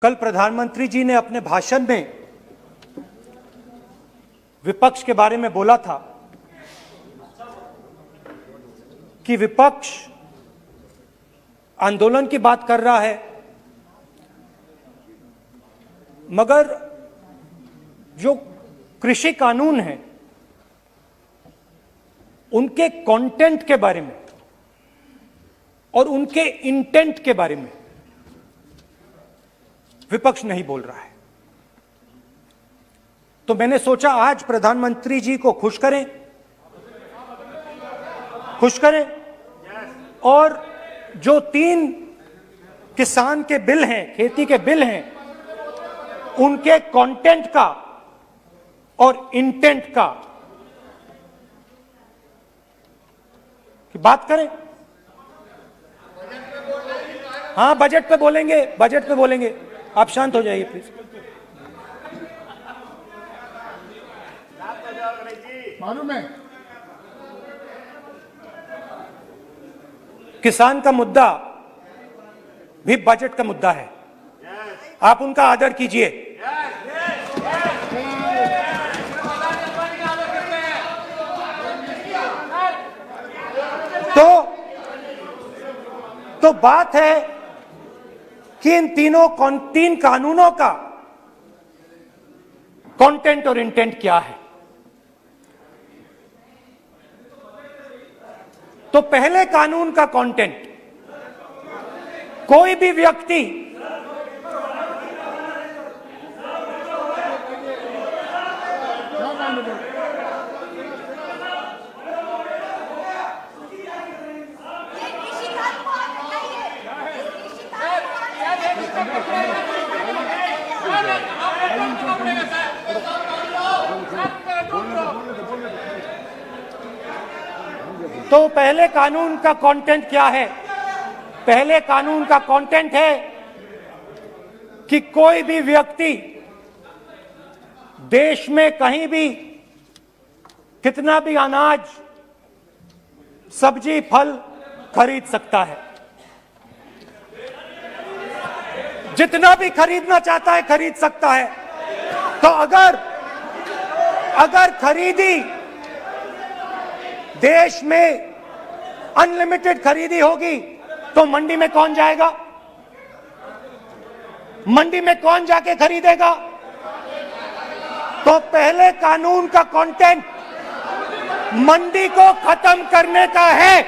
कल प्रधानमंत्री जी ने अपने भाषण में विपक्ष के बारे में बोला था कि विपक्ष आंदोलन की बात कर रहा है, मगर जो कृषि कानून है उनके कंटेंट के बारे में और उनके इंटेंट के बारे में विपक्ष नहीं बोल रहा है। तो मैंने सोचा आज प्रधानमंत्री जी को खुश करें और जो 3 किसान के बिल हैं, खेती के बिल हैं, उनके कंटेंट का और इंटेंट का की बात करें। हाँ, बजट पे बोलेंगे। आप शांत हो जाइए प्लीज। मालूम है किसान का मुद्दा भी बजट का मुद्दा है, आप उनका आदर कीजिए। तो बात है कि इन 3 कानूनों का कंटेंट और इंटेंट क्या है। तो पहले कानून का कंटेंट, कोई भी व्यक्ति तो पहले कानून का कंटेंट क्या है? पहले कानून का कंटेंट है कि कोई भी व्यक्ति देश में कहीं भी कितना भी अनाज, सब्जी, फल खरीद सकता है, जितना भी खरीदना चाहता है खरीद सकता है। तो अगर खरीदी देश में अनलिमिटेड खरीदी होगी तो मंडी में कौन जाएगा? मंडी में कौन जाके खरीदेगा? तो पहले कानून का कंटेंट मंडी को खत्म करने का है।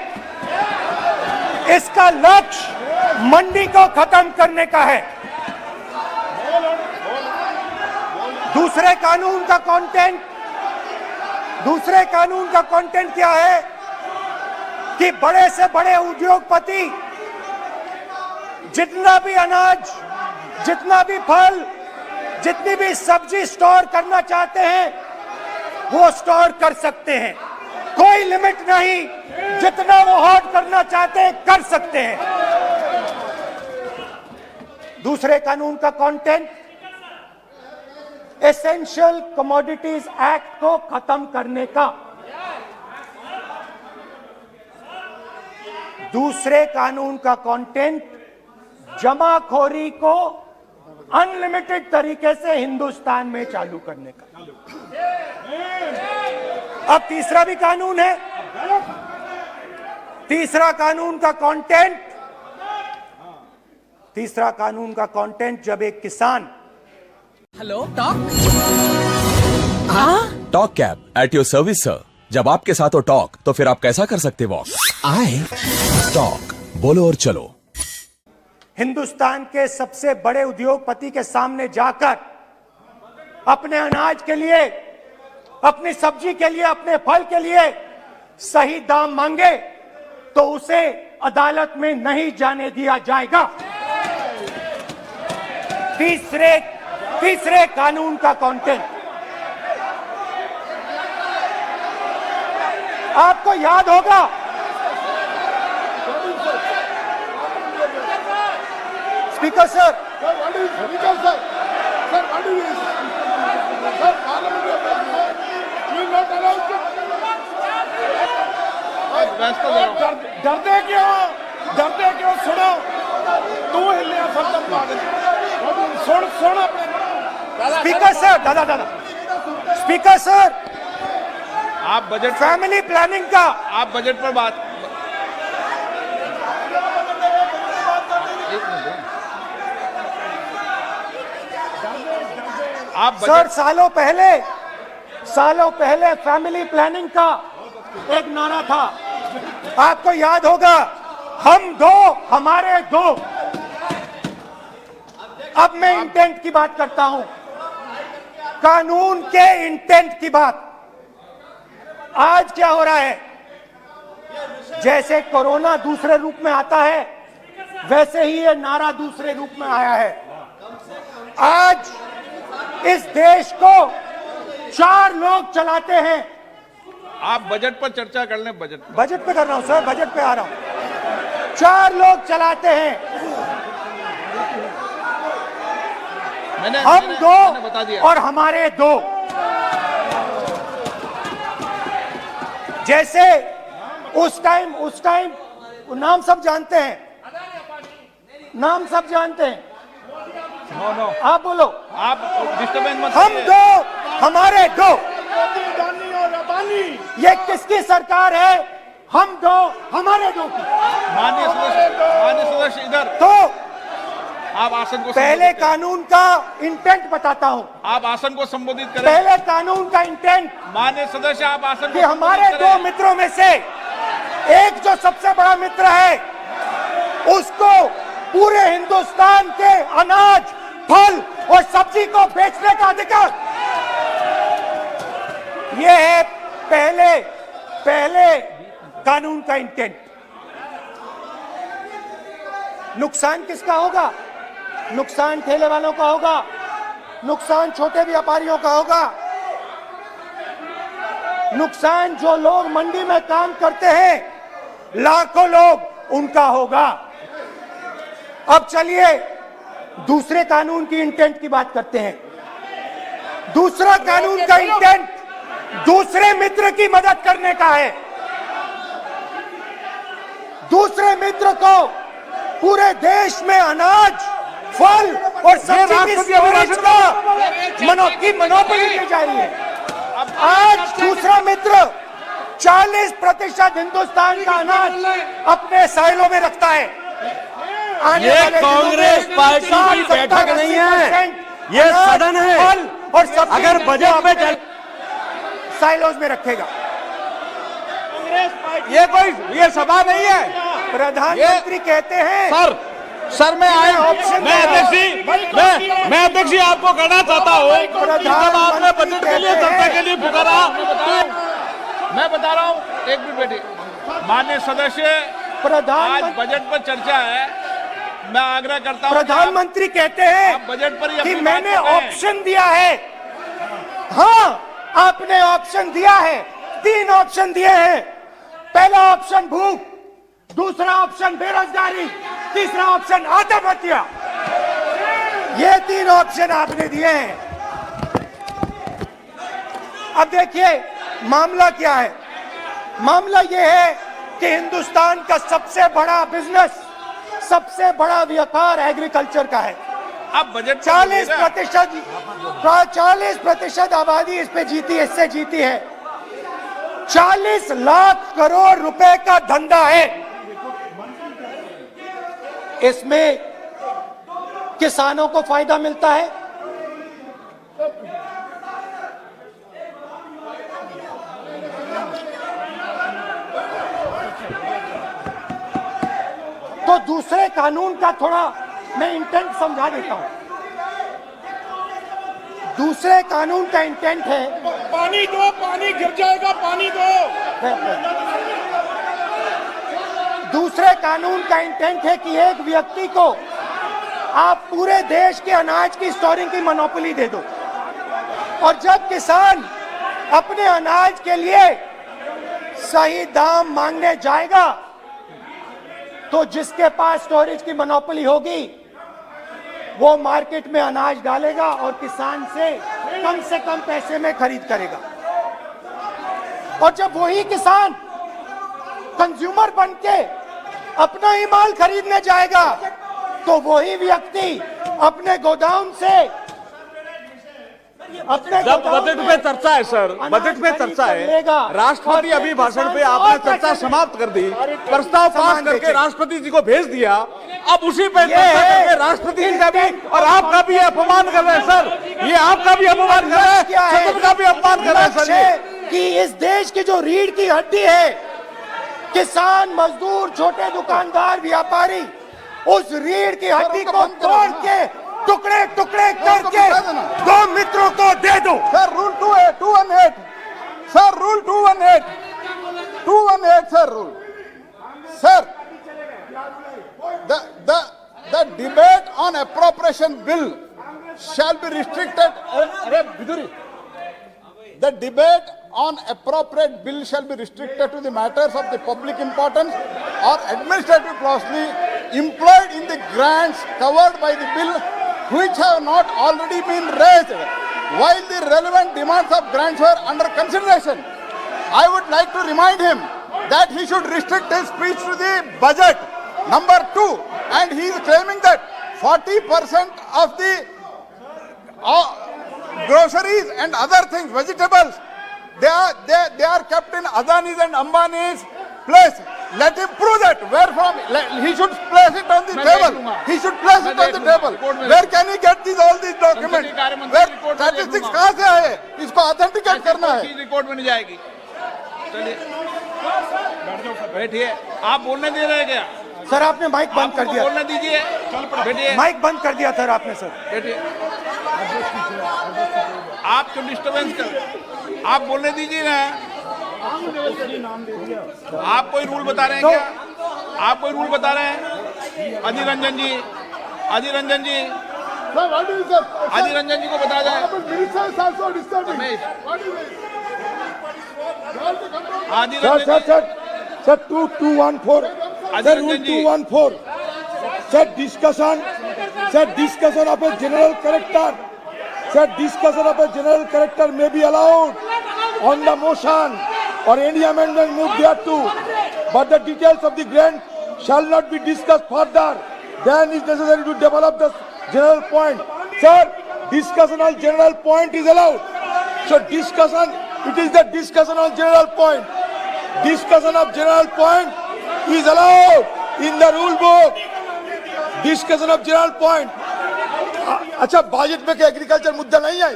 इसका लक्ष्य मंडी को खत्म करने का है। दूसरे कानून का कंटेंट क्या है कि बड़े से बड़े उद्योगपति जितना भी अनाज, जितना भी फल, जितनी भी सब्जी स्टोर करना चाहते हैं वो स्टोर कर सकते हैं, कोई लिमिट नहीं, जितना वो होल्ड करना चाहते हैं कर सकते हैं। दूसरे कानून का कंटेंट एसेंशियल कमोडिटीज एक्ट को खत्म करने का। दूसरे कानून का कंटेंट जमाखोरी को अनलिमिटेड तरीके से हिंदुस्तान में चालू करने का। अब तीसरा भी कानून है। तीसरा कानून का कंटेंट जब एक किसान hello talk talk cab at your service sir. जब आपके साथ हो टॉक तो फिर आप कैसा कर सकते वॉक? आए टॉक, बोलो और चलो। हिंदुस्तान के सबसे बड़े उद्योगपति के सामने जाकर अपने अनाज के लिए, अपनी सब्जी के लिए, अपने फल के लिए सही दाम मांगे तो उसे अदालत में नहीं जाने दिया जाएगा। तीसरे कानून का कंटेंट आपको याद होगा, स्पीकर सर, डरते क्यों? सुनो, तू हिलिया सब स्पीकर सर, दादा स्पीकर सर, आप बजट फैमिली प्लानिंग का आप बजट पर बात आप सर, बजट सालों पहले फैमिली प्लानिंग का एक नारा था, आपको याद होगा, हम दो हमारे दो। अब मैं इंटेंट की बात करता हूं, कानून के इंटेंट की बात। आज क्या हो रहा है, जैसे कोरोना दूसरे रूप में आता है, वैसे ही ये नारा दूसरे रूप में आया है। आज इस देश को 4 लोग चलाते हैं। आप बजट पर चर्चा कर लें। बजट पे कर रहा हूं सर, बजट पे आ रहा हूं। 4 लोग चलाते हैं, हम दो बता दिया। और हमारे दो। जैसे उस टाइम नाम सब जानते हैं, नाम सब जानते हैं। नो आप बोलो। आप डिस्टर्बेंस मत हम करिए। दो हमारे दो। ये किसकी सरकार है? हम दो हमारे दो की। माननीय सदस्य इधर। तो आप आसन को पहले संबोधित करें। कानून का इंटेंट बताता हूं। आप आसन को संबोधित करें। पहले कानून का इंटेंट माननीय सदस्य आप आसन कि को हमारे संबोधित दो करें। मित्रों में से एक जो सबसे बड़ा मित्र है, उसको पूरे हिंदुस्तान के अनाज, फल और सब्जी को बेचने का अधिकार। यह है पहले कानून का इंटेंट। नुकसान किसका होगा? नुकसान ठेले वालों का होगा, नुकसान छोटे व्यापारियों का होगा, नुकसान जो लोग मंडी में काम करते हैं, लाखों लोग, उनका होगा। अब चलिए दूसरे कानून की इंटेंट की बात करते हैं। दूसरा कानून का इंटेंट दूसरे मित्र की मदद करने का है। दूसरे मित्र को पूरे देश में अनाज, फल और सब्जी की स्टोरेज की मोनोपोली दी जा रही है। आज दूसरा मित्र 40% हिंदुस्तान का अनाज अपने साइलों में रखता है। ये कांग्रेस पार्टी की बैठक नहीं है, ये सदन है। फल और सब्जी अगर बजट में चल साइलोज में रखेगा। ये सभा नहीं है। प्रधानमंत्री कहते हैं सर मैं आया ऑप्शन मैं अध्यक्ष जी आपको कहना चाहता हूँ, जब आपने बजट के लिए चर्चा के लिए पुकारा, मैं बता रहा हूँ, एक मिनट बैठिए। माननीय सदस्य, आज बजट पर चर्चा है, मैं आग्रह करता हूँ। प्रधानमंत्री कहते आप बजट पर हैं ही कि अपनी बात मैंने कर रहे हैं। ऑप्शन दिया है। हाँ, आपने ऑप्शन दिया है। 3 ऑप्शन दिए हैं। पहला ऑप्शन भूख, दूसरा ऑप्शन बेरोजगारी, तीसरा ऑप्शन आत्महत्या। ये 3 ऑप्शन आपने दिए हैं। अब देखिए मामला क्या है। मामला यह है कि हिंदुस्तान का सबसे बड़ा बिजनेस, सबसे बड़ा व्यापार एग्रीकल्चर का है। अब बजट 40% आबादी इस पे जीती है, इससे जीती है। 40 लाख करोड़ रुपए का धंधा है। इसमें किसानों को फायदा मिलता है, तो दूसरे कानून का थोड़ा मैं इंटेंट समझा देता हूं। दूसरे कानून का इंटेंट है, पानी दो, पानी गिर जाएगा, पानी दो। दूसरे कानून का इंटेंट है कि एक व्यक्ति को आप पूरे देश के अनाज की स्टोरिंग की मोनोपोली दे दो, और जब किसान अपने अनाज के लिए सही दाम मांगने जाएगा, तो जिसके पास स्टोरेज की मोनोपोली होगी वो मार्केट में अनाज डालेगा और किसान से कम पैसे में खरीद करेगा। और जब वही किसान कंज्यूमर बन के अपना ही माल खरीदने जाएगा, तो वही व्यक्ति अपने गोदाम से जब बजट पे चर्चा है सर, बजट पे चर्चा है, राष्ट्रपति अभी भाषण पे आपने चर्चा समाप्त कर दी, प्रस्ताव पास करके राष्ट्रपति जी को भेज दिया, अब उसी पे चर्चा करके राष्ट्रपति जी का भी और आपका भी अपमान कर रहे हैं सर, ये आपका भी अपमान कर रहे हैं, सदन का भी अपमान कर रहे हैं सर ये। कि इस देश की जो रीढ़ की हड्डी है, किसान, मजदूर, छोटे दुकानदार, व्यापारी, उस रीढ़ की हड्डी को तोड़ के टुकड़े टुकड़े करके दो मित्रों को दे दो। Sir rule 218 sir, rule 218 sir, rule sir, the debate on appropriation bill shall be restricted. The debate on appropriate bill shall be restricted to the matters of the public importance or administrative clausely employed in the grants covered by the bill, which have not already been raised while the relevant demands of grants were under consideration. I would like to remind him that he should restrict his speech to the budget. Number 2, and he is claiming that 40% of the groceries and other things, vegetables, they are kept in Adani's and Ambani's place. Let him prove that. Where from? He should place it on the table. He should place it on the table. Where can he get all these documents? Where statistics कहाँ से आए? इसको authenticate करना है. Record में नहीं जाएगी। चलिए बैठिए। आप बोलने दे रहे हैं क्या? सर आपने माइक बंद कर दिया। बोलने दीजिए। बैठिए। माइक बंद कर दिया सर आपने सर। बैठिए। आप क्यों डिस्टर्बेंस कर? आप बोलने दीजिए ना। आप कोई रूल बता रहे हैं क्या? आप कोई रूल बता रहे हैं? अधीर रंजन जी, अधीर रंजन जी, अधीर रंजन जी को बता जाए। Sir, 2214. Sir, rule 214. Sir, discussion of a general character. Sir, discussion of a general character may be allowed on the motion or any amendment moved thereto, but the details of the grant shall not be discussed further. Then it's necessary to develop the general point. Sir, discussion on general point is allowed. So discussion, it is the discussion on general point. Discussion of general point is allowed in the rule book. Discussion of general point. अच्छा, budget में क्या agriculture मुद्दा नहीं है?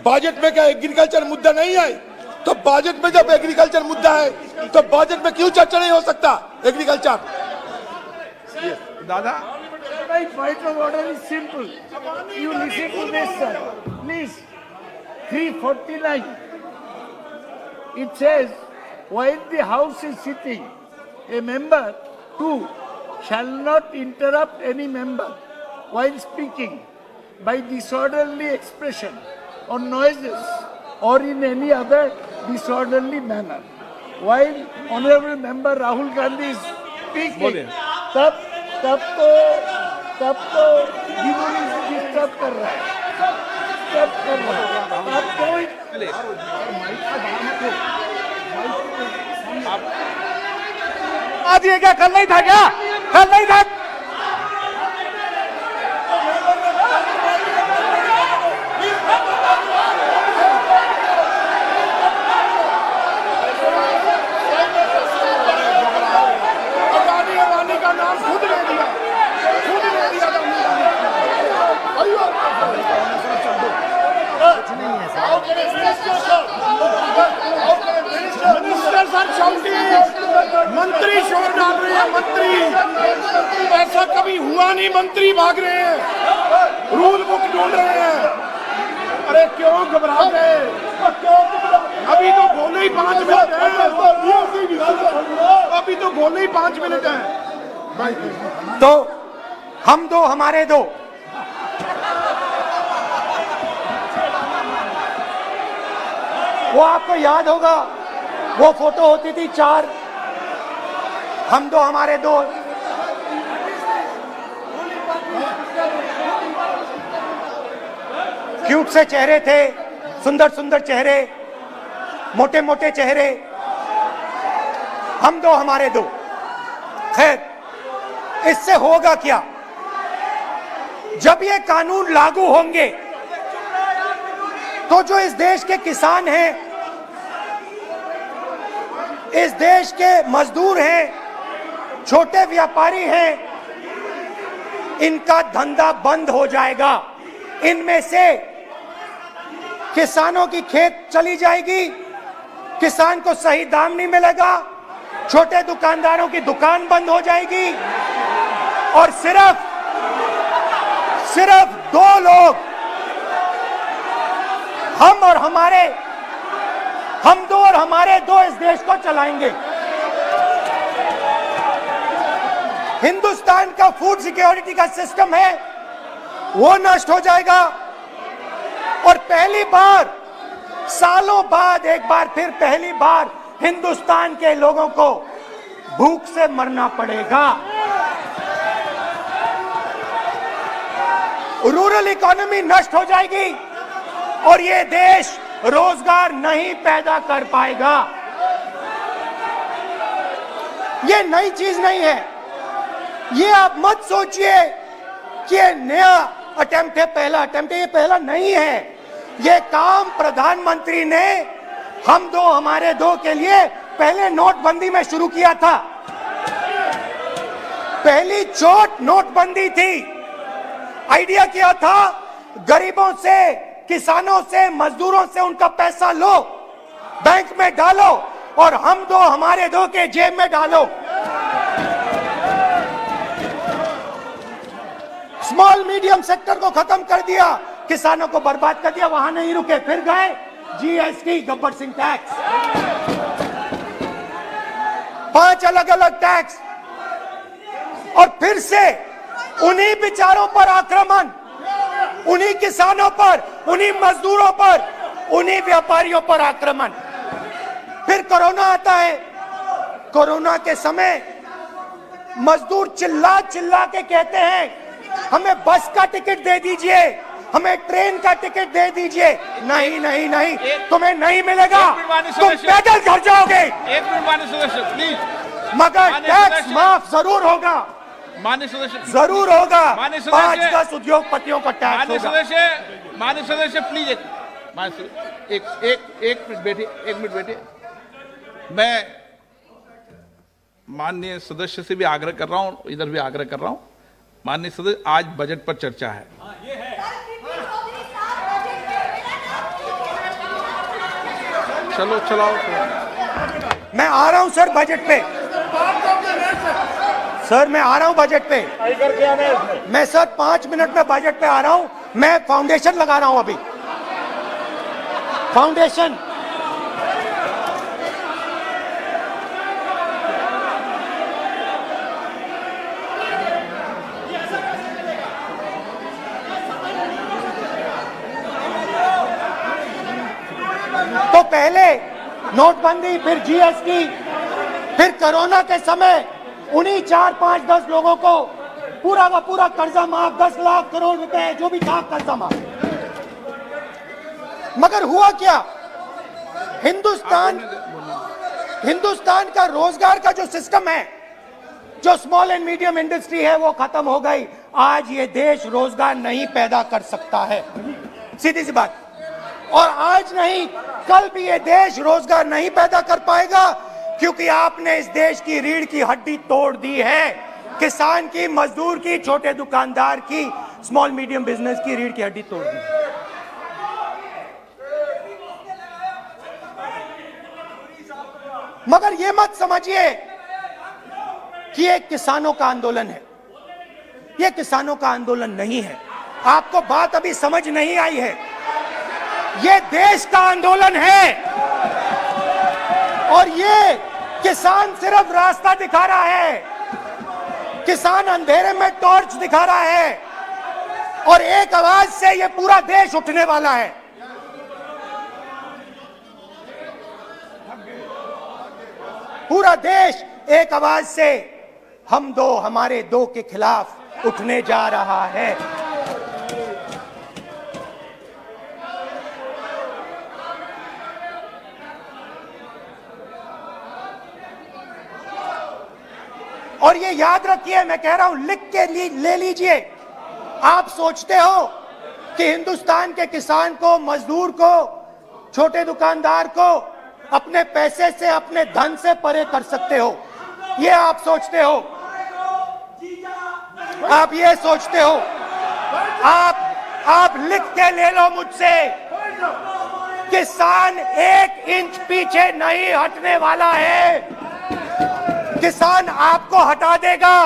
Budget में क्या agriculture मुद्दा नहीं है? तो बजट में जब एग्रीकल्चर मुद्दा है तो बजट में क्यों चर्चा नहीं हो सकता एग्रीकल्चर? दादा, My point of order is simple. You listen to this, sir. Please. 349. It says, while the House is sitting, a member, 2, shall not interrupt any member while speaking by disorderly expression or noises or in any other disorderly manner. While Honorable Member Rahul Gandhi is speaking, तब तो disturb कर रहा है, आप कोई आज ये क्या कल नहीं था क्या? कल नहीं था? अदानी का नाम खुद ले दिया। मिनिस्टर सर मंत्री शोर डाल रहे हैं। मंत्री, ऐसा कभी हुआ नहीं, मंत्री भाग रहे हैं, रूल बुक ढूंढ रहे हैं। अरे क्यों घबरा गए? अभी तो बोले ही 5 मिनट है। अभी तो बोले ही 5 मिनट है। तो हम दो हमारे दो, वो आपको याद होगा, वो फोटो होती थी 4, हम दो हमारे दो। क्यूट से चेहरे थे, सुंदर सुंदर चेहरे, मोटे मोटे चेहरे, हम दो हमारे दो। खैर, इससे होगा क्या? जब ये कानून लागू होंगे तो जो इस देश के किसान हैं, इस देश के मजदूर हैं, छोटे व्यापारी हैं, इनका धंधा बंद हो जाएगा। इनमें से किसानों की खेत चली जाएगी, किसान को सही दाम नहीं मिलेगा, छोटे दुकानदारों की दुकान बंद हो जाएगी और सिर्फ दो लोग, हम दो और हमारे दो इस देश को चलाएंगे। हिंदुस्तान का फूड सिक्योरिटी का सिस्टम है वो नष्ट हो जाएगा और पहली बार सालों बाद एक बार फिर पहली बार हिंदुस्तान के लोगों को भूख से मरना पड़ेगा। रूरल इकोनॉमी नष्ट हो जाएगी और ये देश रोजगार नहीं पैदा कर पाएगा। ये नई चीज नहीं है, ये आप मत सोचिए कि ये नया अटेम्प्ट है, पहला अटेम्प्ट है। ये पहला नहीं है, ये काम प्रधानमंत्री ने हम दो हमारे दो के लिए पहले नोटबंदी में शुरू किया था। पहली चोट नोटबंदी थी। आइडिया क्या था? गरीबों से, किसानों से, मजदूरों से उनका पैसा लो, बैंक में डालो और हम दो हमारे दो के जेब में डालो। स्मॉल मीडियम सेक्टर को खत्म कर दिया, किसानों को बर्बाद कर दिया। वहां नहीं रुके, फिर गए जीएसटी, गब्बर सिंह टैक्स, 5 अलग अलग टैक्स और फिर से उन्हीं बेचारों पर आक्रमण, उन्हीं किसानों पर, उन्हीं मजदूरों पर, उन्हीं व्यापारियों पर आक्रमण। फिर कोरोना आता है। कोरोना के समय मजदूर चिल्ला चिल्ला के कहते हैं हमें बस का टिकट दे दीजिए, हमें ट्रेन का टिकट दे दीजिए। नहीं नहीं नहीं, तुम्हें नहीं मिलेगा, तुम पैदल घर जाओगे। एक मिनट माननीय सदस्य प्लीज। मगर टैक्स माफ जरूर होगा, माननीय सदस्य जरूर होगा। माननीय सदस्य 5-10 उद्योगपतियों का टैक्स होगा। माननीय सदस्य प्लीज एक मिनट बैठिए, एक मिनट बैठिए। मैं माननीय सदस्य से भी आग्रह कर रहा हूं, इधर भी आग्रह कर रहा हूं। माननीय सदस्य, आज बजट पर चर्चा है। चलो चलाओ। मैं आ रहा हूं सर बजट पे, सर मैं आ रहा हूं बजट पे। मैं सर 5 मिनट में बजट पे आ रहा हूं। मैं फाउंडेशन लगा रहा हूं अभी, फाउंडेशन। तो पहले नोटबंदी, फिर जीएसटी, फिर कोरोना के समय उन्हीं 4, 5, 10 लोगों को पूरा का पूरा कर्जा माफ, 10 लाख करोड़ रुपए जो भी था कर्जा माफ। मगर हुआ क्या? हिंदुस्तान का रोजगार का जो सिस्टम है, जो स्मॉल एंड मीडियम इंडस्ट्री है, वो खत्म हो गई। आज ये देश रोजगार नहीं पैदा कर सकता है, सीधी सी बात। और आज नहीं, कल भी ये देश रोजगार नहीं पैदा कर पाएगा, क्योंकि आपने इस देश की रीढ़ की हड्डी तोड़ दी है। किसान की, मजदूर की, छोटे दुकानदार की, स्मॉल मीडियम बिजनेस की रीढ़ की हड्डी तोड़ दी। मगर ये मत समझिए कि ये किसानों का आंदोलन है। ये किसानों का आंदोलन नहीं है। आपको बात अभी समझ नहीं आई है। ये देश का आंदोलन है और ये किसान सिर्फ रास्ता दिखा रहा है। किसान अंधेरे में टॉर्च दिखा रहा है और एक आवाज से ये पूरा देश उठने वाला है। पूरा देश एक आवाज से हम दो हमारे दो के खिलाफ उठने जा रहा है। और ये याद रखिए, मैं कह रहा हूं, लिख के ले लीजिए। आप सोचते हो कि हिंदुस्तान के किसान को, मजदूर को, छोटे दुकानदार को अपने पैसे से, अपने धन से परे कर सकते हो? ये आप सोचते हो? आप ये सोचते हो? आप लिख के ले लो मुझसे, किसान 1 इंच पीछे नहीं हटने वाला है। किसान आपको हटा देगा,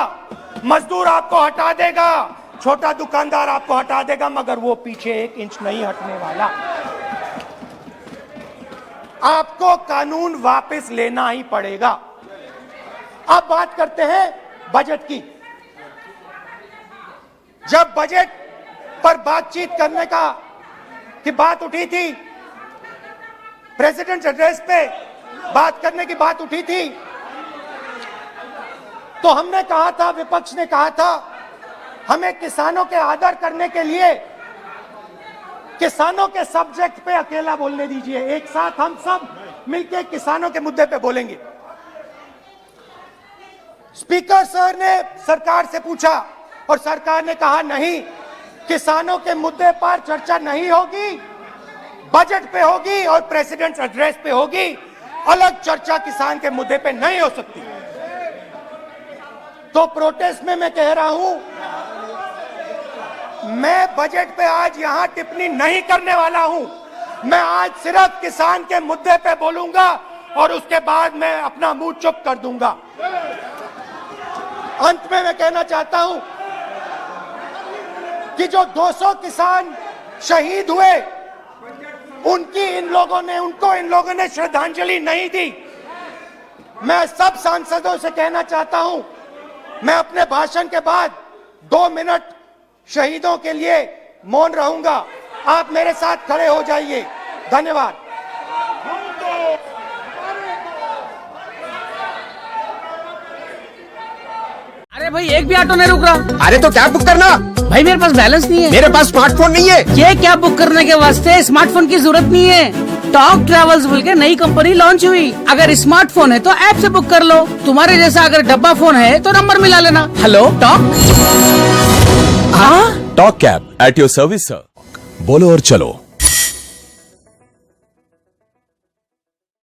मजदूर आपको हटा देगा, छोटा दुकानदार आपको हटा देगा, मगर वो पीछे 1 इंच नहीं हटने वाला। आपको कानून वापस लेना ही पड़ेगा। अब बात करते हैं बजट की। जब बजट पर बातचीत करने की बात उठी थी, प्रेसिडेंट एड्रेस पे बात करने की बात उठी थी, तो हमने कहा था, विपक्ष ने कहा था, हमें किसानों के आदर करने के लिए किसानों के सब्जेक्ट पे अकेला बोलने दीजिए, एक साथ हम सब मिलकर किसानों के मुद्दे पे बोलेंगे। स्पीकर सर ने सरकार से पूछा और सरकार ने कहा नहीं, किसानों के मुद्दे पर चर्चा नहीं होगी, बजट पे होगी और प्रेसिडेंट एड्रेस पे होगी, अलग चर्चा किसान के मुद्दे पे नहीं हो सकती। तो प्रोटेस्ट में मैं कह रहा हूं, मैं बजट पे आज यहां टिप्पणी नहीं करने वाला हूं। मैं आज सिर्फ किसान के मुद्दे पे बोलूंगा और उसके बाद मैं अपना मुंह चुप कर दूंगा। अंत में मैं कहना चाहता हूं कि जो 200 किसान शहीद हुए, उनको इन लोगों ने श्रद्धांजलि नहीं दी। मैं सब सांसदों से कहना चाहता हूं, मैं अपने भाषण के बाद 2 मिनट शहीदों के लिए मौन रहूंगा। आप मेरे साथ खड़े हो जाइए। धन्यवाद। अरे भाई, एक भी ऑटो नहीं रुक रहा। अरे तो कैब बुक करना। भाई मेरे पास बैलेंस नहीं है। मेरे पास स्मार्टफोन नहीं है। ये कैब बुक करने के वास्ते स्मार्टफोन की जरूरत नहीं है। टॉक ट्रेवल्स बोल के नई कंपनी लॉन्च हुई। अगर स्मार्टफोन है तो ऐप से बुक कर लो। तुम्हारे जैसा अगर डब्बा फोन है तो नंबर मिला लेना। Hello talk. Talk cab at your service sir. बोलो और चलो।